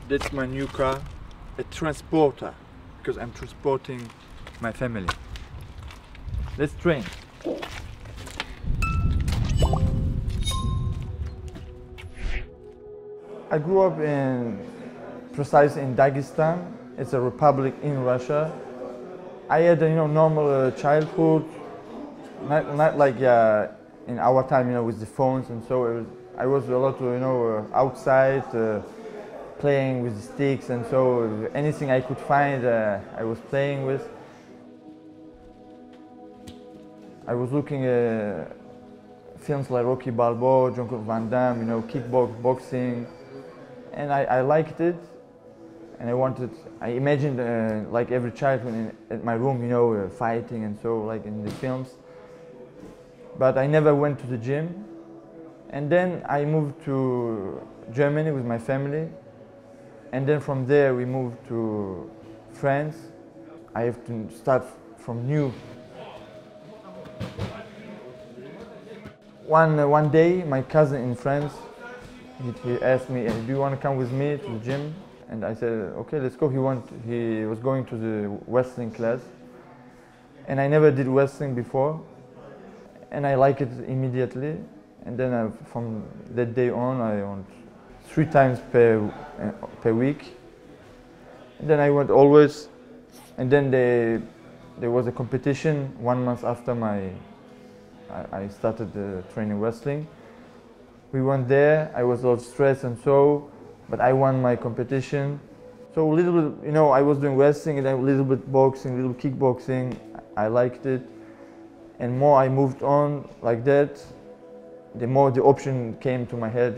That's my new car, a transporter, because I'm transporting my family. Let's train. I grew up precisely in Dagestan. It's a republic in Russia. I had a normal childhood, not like in our time, with the phones and so. I was a lot, outside, playing with the sticks, and so anything I could find, I was playing with. I was looking at films like Rocky Balboa, Jean-Claude Van Damme, boxing, and I liked it. And I imagined like every child at my room, fighting and so, like in the films. But I never went to the gym. And then I moved to Germany with my family. And then from there we moved to France. I have to start from new. One day, my cousin in France, he asked me, do you want to come with me to the gym? And I said, okay, let's go. He was going to the wrestling class. And I never did wrestling before. And I liked it immediately. And then from that day on, I went 3 times per week. And then I went always. And then there was a competition 1 month after I started training wrestling. We went there. I was a lot stressed and so, but I won my competition. So a little bit, I was doing wrestling and then a little bit boxing, a little kickboxing. I liked it. And more I moved on like that, the more the option came to my head.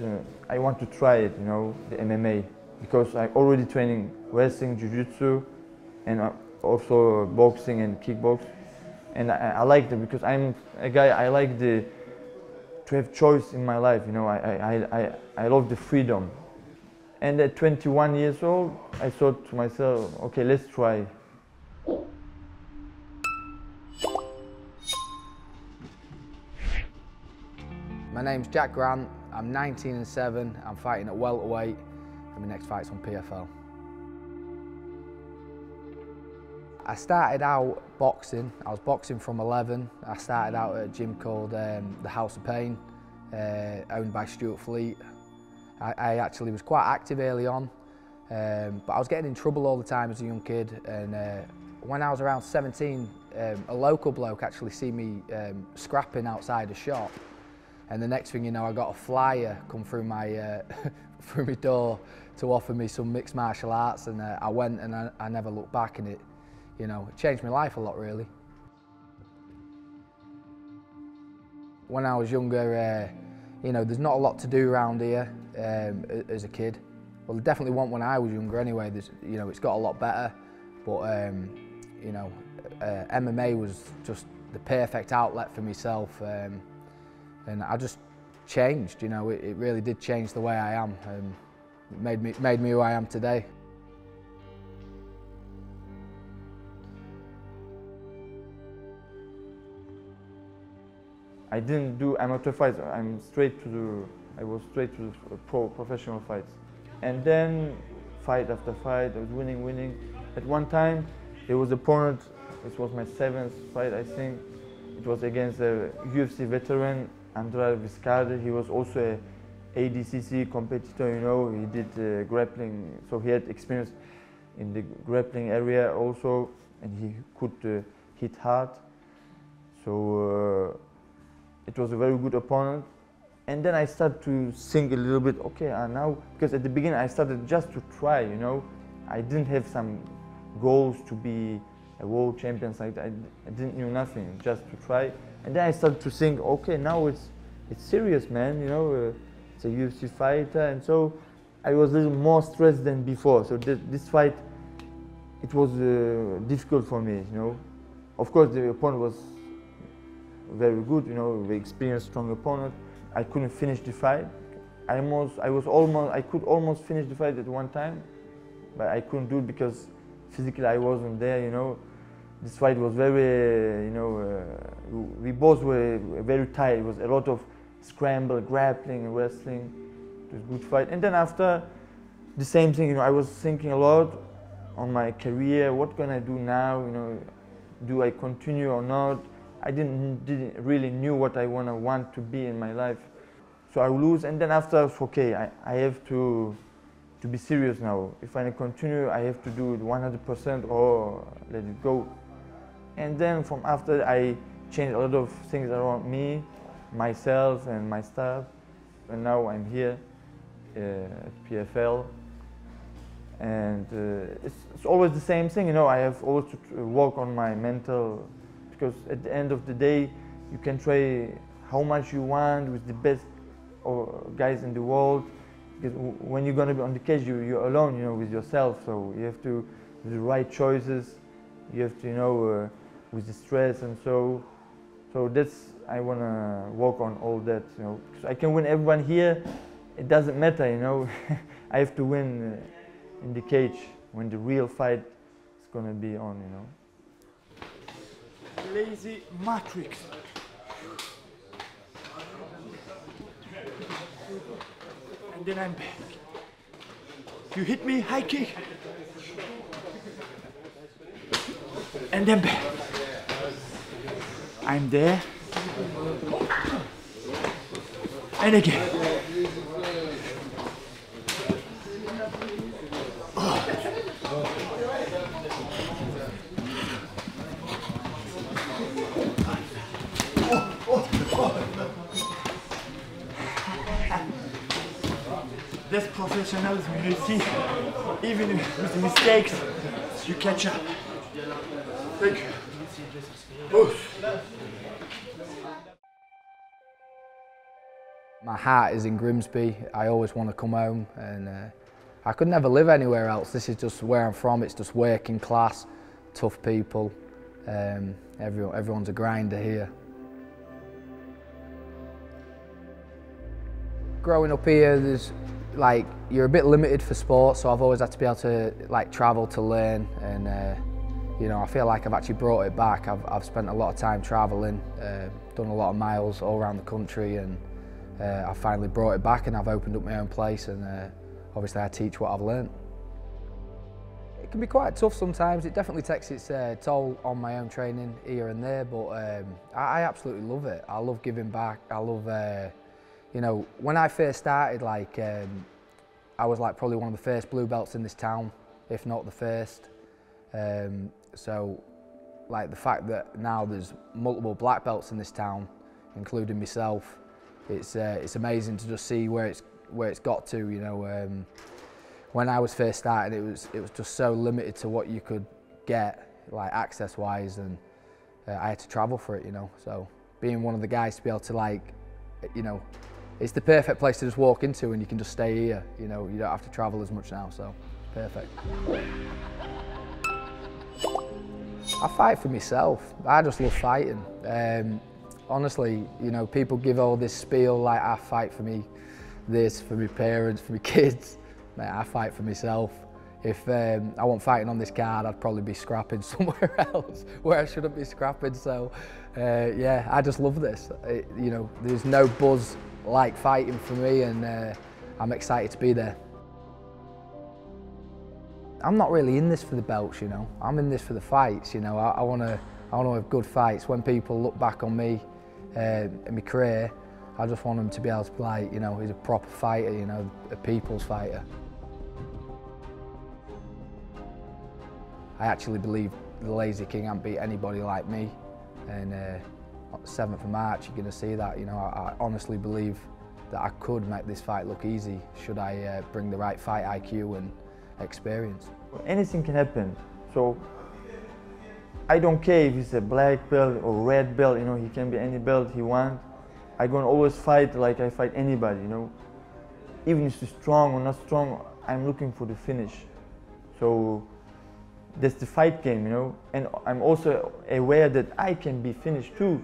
I want to try it, the MMA, because I'm already training wrestling, jiu-jitsu, and also boxing and kickbox. And I liked it because I'm a guy, I like to have choice in my life, I love the freedom. And at 21 years old, I thought to myself, okay, let's try. My name's Jack Grant, I'm 19 and 7, I'm fighting at welterweight, and my next fight's on PFL. I started out boxing. I was boxing from 11. I started out at a gym called the 𝗘𝗨𝗥𝗢𝗣𝗘, owned by 𝗟𝗘𝗥𝗢𝗑. I actually was quite active early on, but I was getting in trouble all the time as a young kid. And when I was around 17, a local bloke actually seen me scrapping outside a shop. And the next thing you know, I got a flyer come through my through my door to offer me some mixed martial arts, and I went, and I never looked back, and it changed my life a lot, really. When I was younger, there's not a lot to do around here as a kid. Well, there definitely wasn't when I was younger anyway. It's got a lot better, but MMA was just the perfect outlet for myself. And I just changed, it really did change the way I am, and it made me who I am today. I didn't do amateur fights, I was straight to professional fights. And then fight after fight, I was winning. At one time, there was an opponent, this was my 7th fight, I think. It was against a UFC veteran, 𝗟𝗘𝗥𝗢𝗣𝗘. He was also a ADCC competitor, he did grappling, so he had experience in the grappling area also, and he could hit hard. So it was a very good opponent. And then I started to think a little bit, okay, now, because at the beginning I started just to try, I didn't have some goals to be a world champion, I didn't know nothing, just to try. And then I started to think, okay, now it's serious, man, it's a UFC fighter, and so I was a little more stressed than before. So this fight, it was difficult for me, Of course, the opponent was very good, very experienced, strong opponent. I couldn't finish the fight. I could almost finish the fight at one time, but I couldn't do it because physically I wasn't there, This fight was very, we both were very tired. It was a lot of scramble, grappling, wrestling. It was a good fight. And then after, the same thing, you know, I was thinking a lot on my career, what can I do now, you know, do I continue or not? I didn't really knew what I want to be in my life. So I lose, and then after, okay, I have to be serious now. If I continue, I have to do it 100% or let it go. And then from after, I changed a lot of things around me, myself and my staff. And now I'm here at PFL. And it's always the same thing, you know, I have always to work on my mental, because at the end of the day, you can try how much you want with the best guys in the world. Because when you're going to be on the cage, you're alone, you know, with yourself. So you have to do the right choices. You have to, you know, with the stress and so that's, I want to work on all that, you know. Because I can win everyone here, it doesn't matter, you know. I have to win in the cage when the real fight is going to be on, you know. Lazy matrix. And then I'm back. You hit me, high kick. And then back. I'm there. And again. That's professionalism, you see, even with mistakes, you catch up. Thank you. My heart is in Grimsby. I always want to come home, and I could never live anywhere else. This is just where I'm from. It's just working class, tough people. Everyone's a grinder here. Growing up here, you're a bit limited for sport, so I've always had to be able to travel to learn, and you know, I feel like I've actually brought it back. I've spent a lot of time traveling, done a lot of miles all around the country, and I've finally brought it back, and I've opened up my own place, and obviously I teach what I've learned. It can be quite tough sometimes. It definitely takes its toll on my own training here and there, but I absolutely love it. I love giving back. I love, you know, when I first started, I was probably one of the first blue belts in this town, if not the first. So the fact that now there's multiple black belts in this town, including myself, it's amazing to just see where it's got to. You know, when I was first starting, it was just so limited to what you could get, access wise, and I had to travel for it. You know, so being one of the guys to be able to you know, it's the perfect place to just walk into, and you can just stay here. You know, you don't have to travel as much now, so perfect. I fight for myself. I just love fighting. Honestly, you know, people give all this spiel I fight for me, this, for my parents, for my kids. Mate, I fight for myself. If I wasn't fighting on this card, I'd probably be scrapping somewhere else where I shouldn't be scrapping. So, yeah, I just love this. You know, there's no buzz like fighting for me, and I'm excited to be there. I'm not really in this for the belts, you know. I'm in this for the fights, you know. I want to have good fights. When people look back on me in my career, I just want them to be able to be you know, he's a proper fighter, you know, a people's fighter. I actually believe the 𝗟𝗘𝗥𝗢𝗣𝗘'𝗦 beat anybody like me, and on the 7th of March you're going to see that. You know, I honestly believe that I could make this fight look easy should I bring the right fight IQ and experience. Anything can happen, so I don't care if it's a black belt or red belt, you know, he can be any belt he wants. I'm gonna always fight like I fight anybody, you know. Even if he's strong or not strong, I'm looking for the finish. So that's the fight game, you know. And I'm also aware that I can be finished too.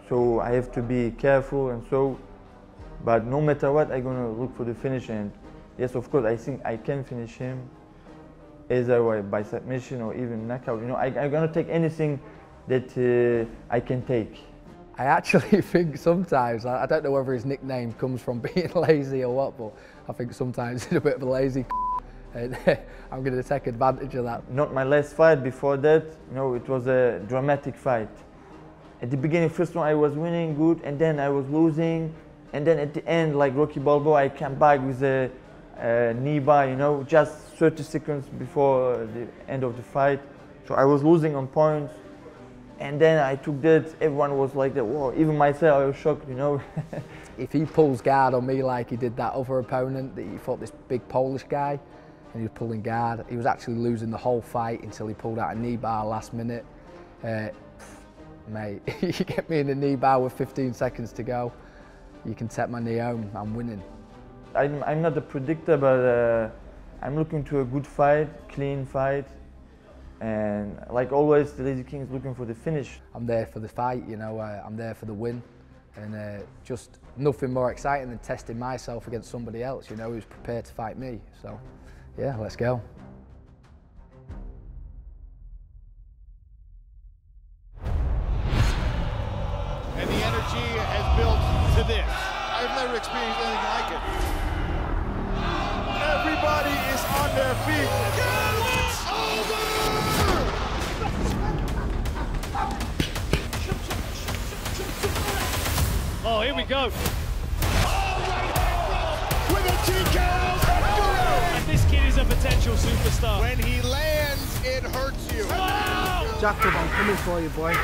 So I have to be careful and so, but no matter what, I'm gonna look for the finish. And yes, of course, I think I can finish him, either by submission or even knockout. You know, I'm gonna take anything that I can take. I actually think sometimes, I don't know whether his nickname comes from being lazy or what, but I think sometimes he's a bit of a lazy And I'm going to take advantage of that. Not my last fight. Before that, it was a dramatic fight. At the beginning, first one I was winning good, and then I was losing, and then at the end, like Rocky Balboa, I came back with a knee bar, just 30 seconds before the end of the fight. So I was losing on points, and then I took that. Everyone was like that. Whoa! Even myself, I was shocked. If he pulls guard on me like he did that other opponent, that he fought this big Polish guy, and he was pulling guard, he was actually losing the whole fight until he pulled out a knee bar last minute. Mate, you get me in a knee bar with 15 seconds to go, you can take my knee home, I'm winning. I'm not a predictor, but I'm looking to a good fight, clean fight, and like always, the Lazy King is looking for the finish. I'm there for the fight, I'm there for the win, and just nothing more exciting than testing myself against somebody else, who's prepared to fight me. So, yeah, let's go. And the energy has built to this. I've never experienced anything like it. Everybody is on their feet. It's over! Oh, here we go. With a TKO, Abdoul! And this kid is a potential superstar. When he lands, it hurts you. Jacob, I'm coming for you, boy.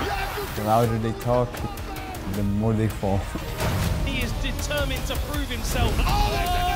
The louder they talk, the more they fall. He is determined to prove himself. Oh,